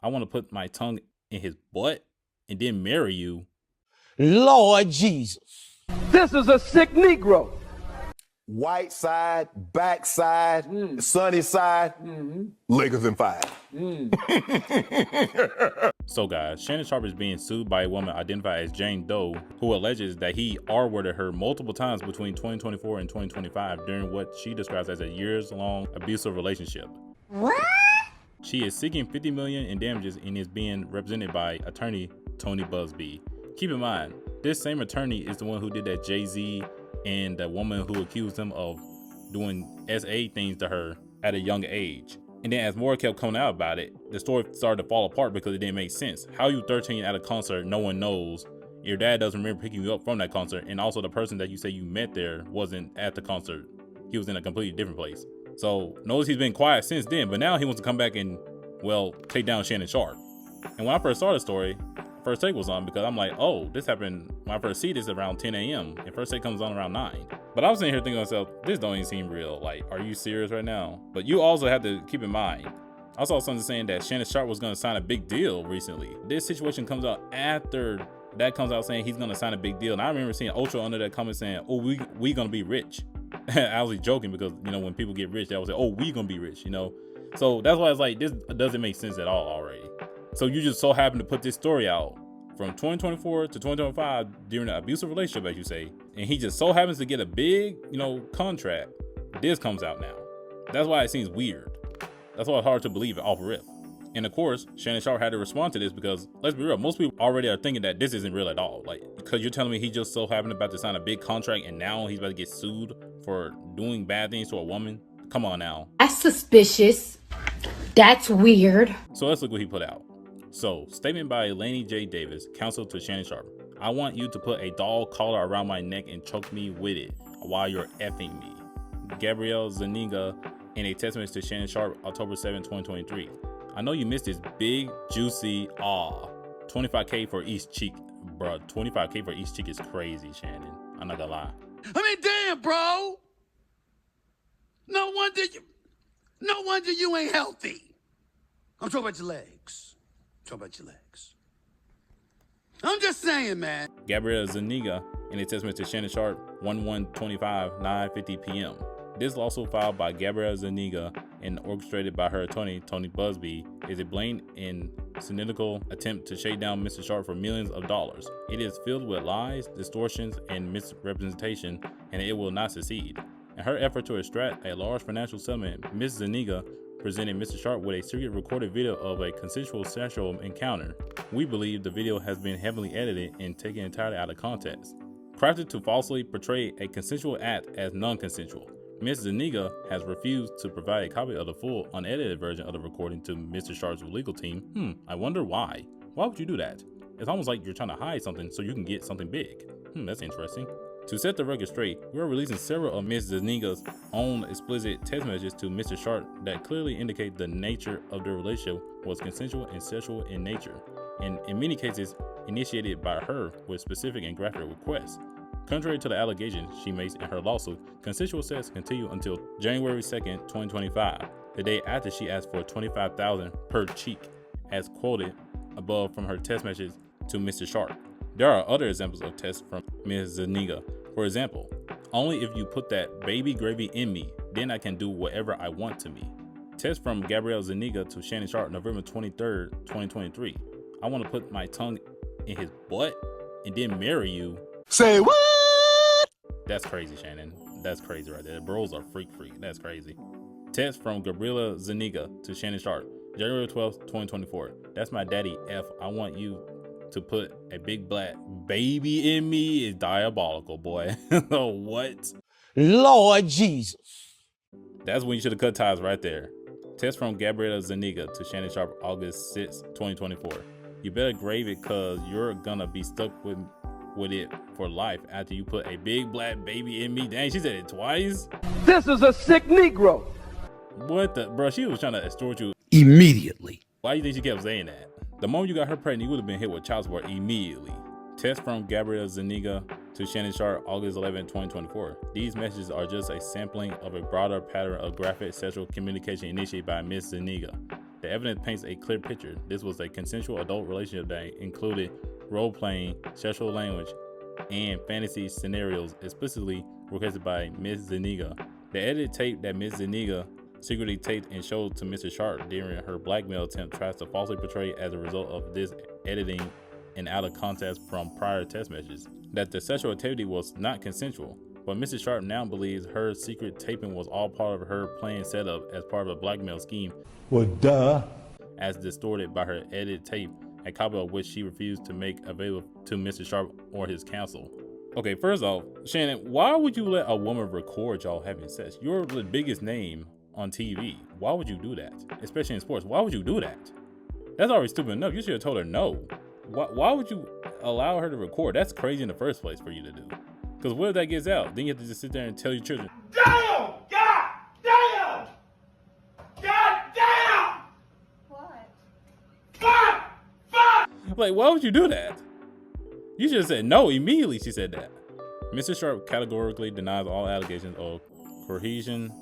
I want to put my tongue in his butt and then marry you. Lord Jesus. This is a sick Negro. White side, backside, sunny side, Lakers in 5. So guys, Shannon Sharpe is being sued by a woman identified as Jane Doe, who alleges that he R-worded her multiple times between 2024 and 2025 during what she describes as a years-long abusive relationship. What? She is seeking $50 million in damages and is being represented by attorney Tony Buzbee. Keep in mind, this same attorney is the one who did that Jay-Z and the woman who accused him of doing SA things to her at a young age. And then as more kept coming out about it, the story started to fall apart because it didn't make sense. How you 13 at a concert, no one knows. Your dad doesn't remember picking you up from that concert, and also the person that you say you met there wasn't at the concert. He was in a completely different place. So notice he's been quiet since then, but now he wants to come back and, well, take down Shannon Sharpe. And when I first saw the story, First Take was on because I'm like, oh, this happened when I first see this around 10 a.m. and First Take comes on around 9. But I was sitting here thinking to myself, this don't even seem real. Like, are you serious right now? But you also have to keep in mind, I saw something saying that Shannon Sharpe was going to sign a big deal recently. This situation comes out after that comes out saying he's going to sign a big deal. And I remember seeing Ultra under that comment saying, oh, we going to be rich. I was joking because, you know, when people get rich, they always say, oh, we going to be rich, you know? So that's why it's like, this doesn't make sense at all already. So you just so happen to put this story out from 2024 to 2025 during an abusive relationship, as you say, and he just so happens to get a big, you know, contract. This comes out now. That's why it seems weird. That's why it's hard to believe it off rip. And of course, Shannon Sharpe had to respond to this because, let's be real, most people already are thinking that this isn't real at all. Like, because you're telling me he just so happened about to sign a big contract and now he's about to get sued for doing bad things to a woman? Come on now. That's suspicious. That's weird. So let's look what he put out. So, statement by Lainey J. Davis, counsel to Shannon Sharpe. I want you to put a dog collar around my neck and choke me with it while you're effing me. Gabrielle Zuniga in a text message to Shannon Sharpe, October 7, 2023. I know you missed this big, juicy, 25K for each cheek. Bro, 25K for each cheek is crazy, Shannon. I'm not gonna lie. I mean, damn, bro. No wonder you ain't healthy. I'm talking about your legs. I'm just saying, man. Gabrielle Zuniga in a text message to Shannon Sharpe, 11/25, 9:50 p.m. This lawsuit filed by Gabrielle Zuniga and orchestrated by her attorney, Tony Buzbee, is a blatant and cynical attempt to shade down Mr. Sharpe for millions of dollars. It is filled with lies, distortions, and misrepresentation, and it will not succeed. In her effort to extract a large financial settlement, Ms. Zuniga presented Mr. Sharpe with a secret recorded video of a consensual sexual encounter. We believe the video has been heavily edited and taken entirely out of context. Crafted to falsely portray a consensual act as non-consensual, Ms. Zuniga has refused to provide a copy of the full, unedited version of the recording to Mr. Sharpe's legal team. I wonder why. Why would you do that? It's almost like you're trying to hide something so you can get something big. That's interesting. To set the record straight, we are releasing several of Ms. Zuniga's own explicit text messages to Mr. Sharpe that clearly indicate the nature of their relationship was consensual and sexual in nature, and in many cases initiated by her with specific and graphic requests. Contrary to the allegations she makes in her lawsuit, consensual sex continued until January 2nd, 2025, the day after she asked for $25,000 per cheek, as quoted above from her text message to Mr. Sharpe. There are other examples of texts from Ms. Zuniga. For example, only if you put that baby gravy in me, then I can do whatever I want to me. Text from Gabrielle Zuniga to Shannon Sharpe, November 23rd, 2023. I want to put my tongue in his butt and then marry you. Say what? That's crazy, Shannon. That's crazy right there. Bros are freak. That's crazy. Text from Gabriella Zuniga to Shannon Sharpe, January 12th, 2024. That's my daddy F. I want you to put a big black baby in me is diabolical, boy. What? Lord Jesus. That's when you should have cut ties right there. Text from Gabriella Zuniga to Shannon Sharpe, August 6, 2024. You better grave it cause you're gonna be stuck with it for life after you put a big black baby in me. Dang, she said it twice. This is a sick Negro. What the, bro? She was trying to extort you Immediately. Why do you think she kept saying that? The moment you got her pregnant, you would have been hit with child support immediately. Text from Gabrielle Zuniga to Shannon Sharpe, August 11, 2024. These messages are just a sampling of a broader pattern of graphic sexual communication initiated by Ms. Zuniga. The evidence paints a clear picture. This was a consensual adult relationship that included role-playing, sexual language, and fantasy scenarios explicitly requested by Ms. Zuniga. The edited tape that Ms. Zuniga secretly taped and showed to Mr. Sharpe during her blackmail attempt tries to falsely portray as a result of this editing and out of context from prior text messages that the sexual activity was not consensual. But Mrs. Sharpe now believes her secret taping was all part of her planned setup as part of a blackmail scheme. Well, duh. As distorted by her edited tape, a copy of which she refused to make available to Mr. Sharpe or his counsel. Okay, first off, Shannon, why would you let a woman record y'all having sex? You're the biggest name on TV. Why would you do that? Especially in sports. Why would you do that? That's already stupid enough. You should have told her no. Why would you allow her to record? That's crazy in the first place for you to do. Because what if that gets out? Then you have to just sit there and tell your children, Damn! God damn! God damn! What? Fuck! like, why would you do that? You should have said no immediately. She said that. Mr. Sharpe categorically denies all allegations of coercion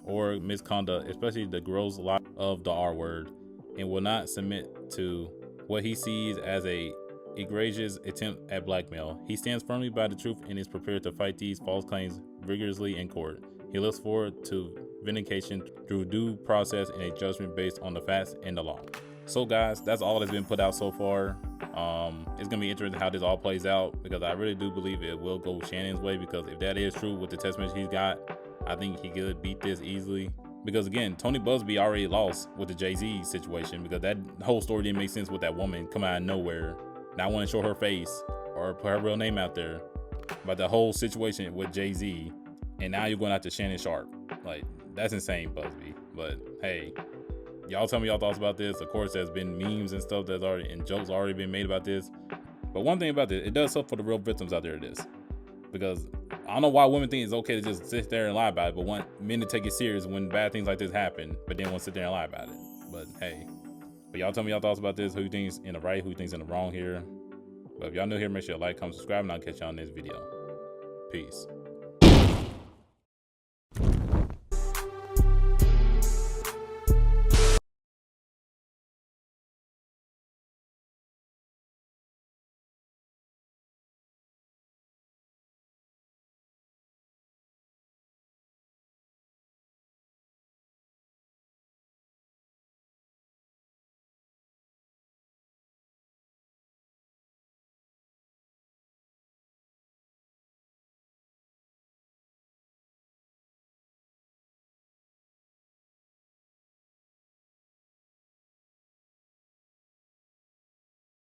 or misconduct, especially the gross lie of the R word, and will not submit to what he sees as a egregious attempt at blackmail. He stands firmly by the truth and is prepared to fight these false claims vigorously in court. He looks forward to vindication through due process and a judgment based on the facts and the law. So guys, that's all that's been put out so far. It's gonna be interesting how this all plays out, because I really do believe it will go Shannon's way, because if that is true with the text message he's got, I think he could beat this easily. Because again, Tony Buzbee already lost with the Jay-Z situation, because that whole story didn't make sense with that woman coming out of nowhere, not want to show her face or put her real name out there, but the whole situation with Jay-Z, and now you're going after Shannon Sharpe. Like, that's insane, Buzbee. But hey, y'all tell me y'all thoughts about this. Of course, there's been memes and stuff that's already, and jokes already been made about this. But one thing about this, it does suck for the real victims out there of this. Because I don't know why women think it's okay to just sit there and lie about it, but want men to take it serious when bad things like this happen, but then want to sit there and lie about it. But hey, but y'all tell me y'all thoughts about this. Who you think's in the right, who you think's in the wrong here. But if y'all new here, make sure you like, comment, subscribe, and I'll catch y'all in this video. Peace.